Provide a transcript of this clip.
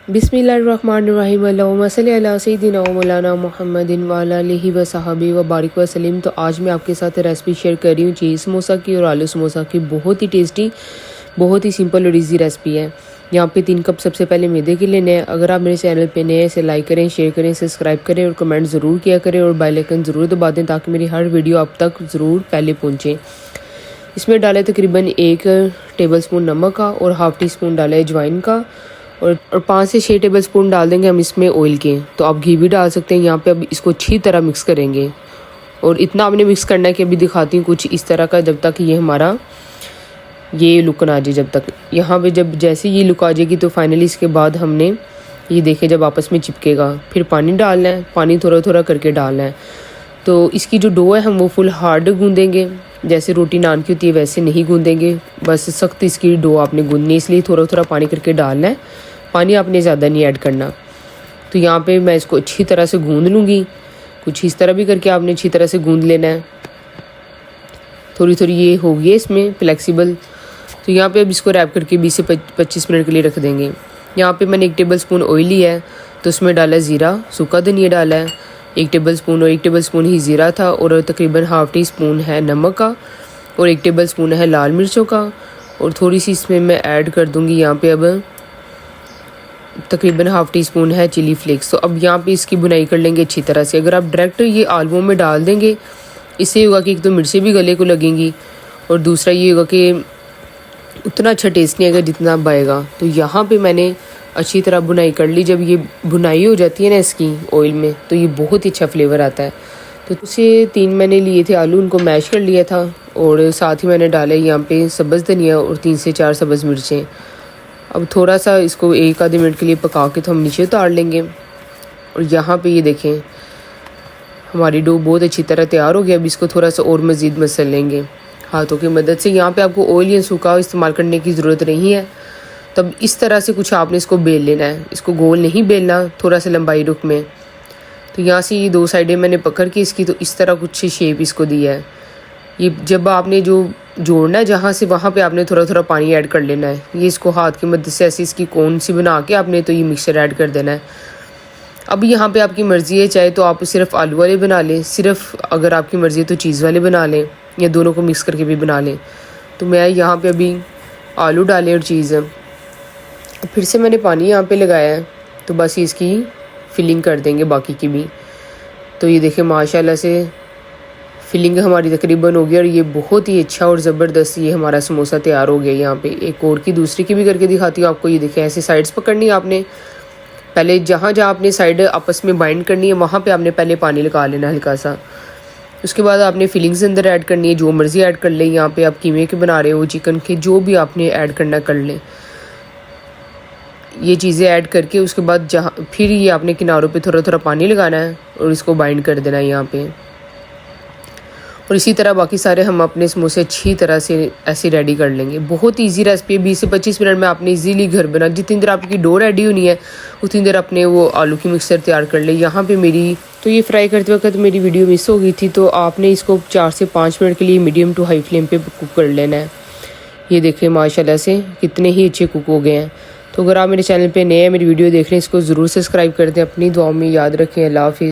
बिस्मिल्लाहिर्रहमानिर्रहीम अल्लाहुम्मा सल्लि अला सय्यिदिना व मौलाना मुहम्मदिन व अला आलिहि व सहाबी व बारिक व सल्लिम। तो आज मैं आपके साथ रेसिपी शेयर कर रही हूँ चीज़ समोसा की और आलू समोसा की। बहुत ही टेस्टी, बहुत ही सिंपल और इजी रेसिपी है। यहाँ पे 3 कप सबसे पहले मैदे के लेने हैं। अगर आप मेरे चैनल पे नए हैं इसे लाइक करें, शेयर करें, सब्सक्राइब करें और कमेंट ज़रूर किया करें और बेल आइकन ज़रूर दबा दें ताकि मेरी हर वीडियो आप तक ज़रूर पहले पहुँचे। इसमें डालें तकरीबन 1 टेबलस्पून नमक का और हाफ़ टी स्पून डालें अजवाइन का और 5 से 6 टेबलस्पून डाल देंगे हम इसमें ऑयल के। तो आप घी भी डाल सकते हैं। यहाँ पे अब इसको अच्छी तरह मिक्स करेंगे और इतना आपने मिक्स करना है कि अभी दिखाती हूँ कुछ इस तरह का, जब तक ये हमारा ये लुक ना आ जाए। जब तक यहाँ पे जब जैसे ये लुक आ जाएगी तो फाइनली इसके बाद हमने ये देखे जब आपस में चिपकेगा फिर पानी डालना है। पानी थोड़ा थोड़ा करके डालना है। तो इसकी जो डो है हम वो फुल हार्ड गूँधेंगे, जैसे रोटी नान की होती है वैसे नहीं गूँधेंगे। बस सख्त इसकी डो आपने गूँधनी है, इसलिए थोड़ा थोड़ा पानी करके डालना है। पानी आपने ज़्यादा नहीं ऐड करना। तो यहाँ पे मैं इसको अच्छी तरह से गूँध लूँगी। कुछ इस तरह भी करके आपने अच्छी तरह से गूँध लेना है। थोड़ी थोड़ी ये होगी इसमें फ्लेक्सिबल। तो यहाँ पे अब इसको रैप करके 20 से 25 मिनट के लिए रख देंगे। यहाँ पे मैंने 1 टेबलस्पून ऑयल लिया है तो उसमें डाला ज़ीरा, सूखा धनिया डाला है 1 टेबलस्पून और 1 टेबलस्पून ही ज़ीरा था और तकरीबन हाफ़ टी स्पून है नमक का और 1 टेबलस्पून है लाल मिर्चों का और थोड़ी सी इसमें मैं ऐड कर दूँगी यहाँ पे अब तकरीबन हाफ़ टी स्पून है चिली फ्लेक्स। तो अब यहाँ पे इसकी भुनाई कर लेंगे अच्छी तरह से। अगर आप डायरेक्ट ये आलूओं में डाल देंगे इससे होगा कि एक तो मिर्चें भी गले को लगेंगी और दूसरा ये होगा कि उतना अच्छा टेस्ट नहीं आएगा जितना अब आएगा। तो यहाँ पे मैंने अच्छी तरह भुनाई कर ली। जब ये भुनाई हो जाती है ना इसकी ऑयल में तो ये बहुत ही अच्छा फ्लेवर आता है। तो उसे 3 मैंने लिए थे आलू, उनको मैश कर लिया था और साथ ही मैंने डाले यहाँ पे सब्ज़ धनिया और 3 से 4 सब्ज़ मिर्चें। अब थोड़ा सा इसको 1 आधे मिनट के लिए पका के तो हम नीचे उतार लेंगे। और यहाँ पे ये देखें हमारी डो बहुत अच्छी तरह तैयार हो गया। अब इसको थोड़ा सा और मज़ीद मसल लेंगे हाथों की मदद से। यहाँ पे आपको ऑयल या सूखा इस्तेमाल करने की ज़रूरत नहीं है। तब इस तरह से कुछ आपने इसको बेल लेना है। इसको गोल नहीं बेलना, थोड़ा सा लंबाई रुख में। तो यहाँ से ये 2 साइडें मैंने पकड़ के इसकी तो इस तरह कुछ शेप इसको दिया है। ये जब आपने जो जोड़ना है जहाँ से वहाँ पे आपने थोड़ा थोड़ा पानी ऐड कर लेना है। ये इसको हाथ की मदद से ऐसे इसकी कोन सी बना के आपने तो ये मिक्सचर ऐड कर देना है। अब यहाँ पे आपकी मर्ज़ी है, चाहे तो आप सिर्फ आलू वाले बना लें, सिर्फ अगर आपकी मर्ज़ी है तो चीज़ वाले बना लें या दोनों को मिक्स करके भी बना लें। तो मैं यहाँ पे अभी आलू डालें और चीज़ फिर से मैंने पानी यहाँ पे लगाया है। तो बस इसकी फिलिंग कर देंगे बाकी की भी। तो ये देखें माशाल्लाह से फिलिंग हमारी तकरीबन हो गई और ये बहुत ही अच्छा और ज़बरदस्त ये हमारा समोसा तैयार हो गया। यहाँ पे एक और की दूसरी की भी करके दिखाती हूँ आपको। ये देखें ऐसे साइड्स पकड़नी है आपने। पहले जहाँ जहाँ आपने साइड आपस में बाइंड करनी है वहाँ पे आपने पहले पानी लगा लेना हल्का सा। उसके बाद आपने फिलिंग्स अंदर ऐड करनी है, जो मर्ज़ी ऐड कर लें। यहाँ पे आप कीमे के बना रहे हो, चिकन के, जो भी आपने ऐड करना कर लें। ये चीज़ें ऐड करके उसके बाद जहाँ फिर ये आपने किनारों पे थोड़ा थोड़ा पानी लगाना है और इसको बाइंड कर देना है यहाँ पे। और इसी तरह बाकी सारे हम अपने समोसे अच्छी तरह से ऐसे रेडी कर लेंगे। बहुत इजी रेसिपी है। 20 से 25 मिनट में आपने इजीली घर बना, जितनी देर आपकी डो रेडी होनी है उतनी देर अपने वो आलू की मिक्सचर तैयार कर ले। यहाँ पे मेरी तो ये फ्राई करते वक्त मेरी वीडियो मिस हो गई थी, तो आपने इसको 4 से 5 मिनट के लिए मीडियम टू हाई फ्लेम पे कुक कर लेना है। ये देखें माशाल्लाह से कितने ही अच्छे कुक हो गए हैं। तो अगर आप मेरे चैनल पे नए हैं, मेरी वीडियो देख रहे हैं, इसको ज़रूर सब्सक्राइब कर दें। अपनी दुआओं में याद रखें। अल्लाह हाफ़िज़।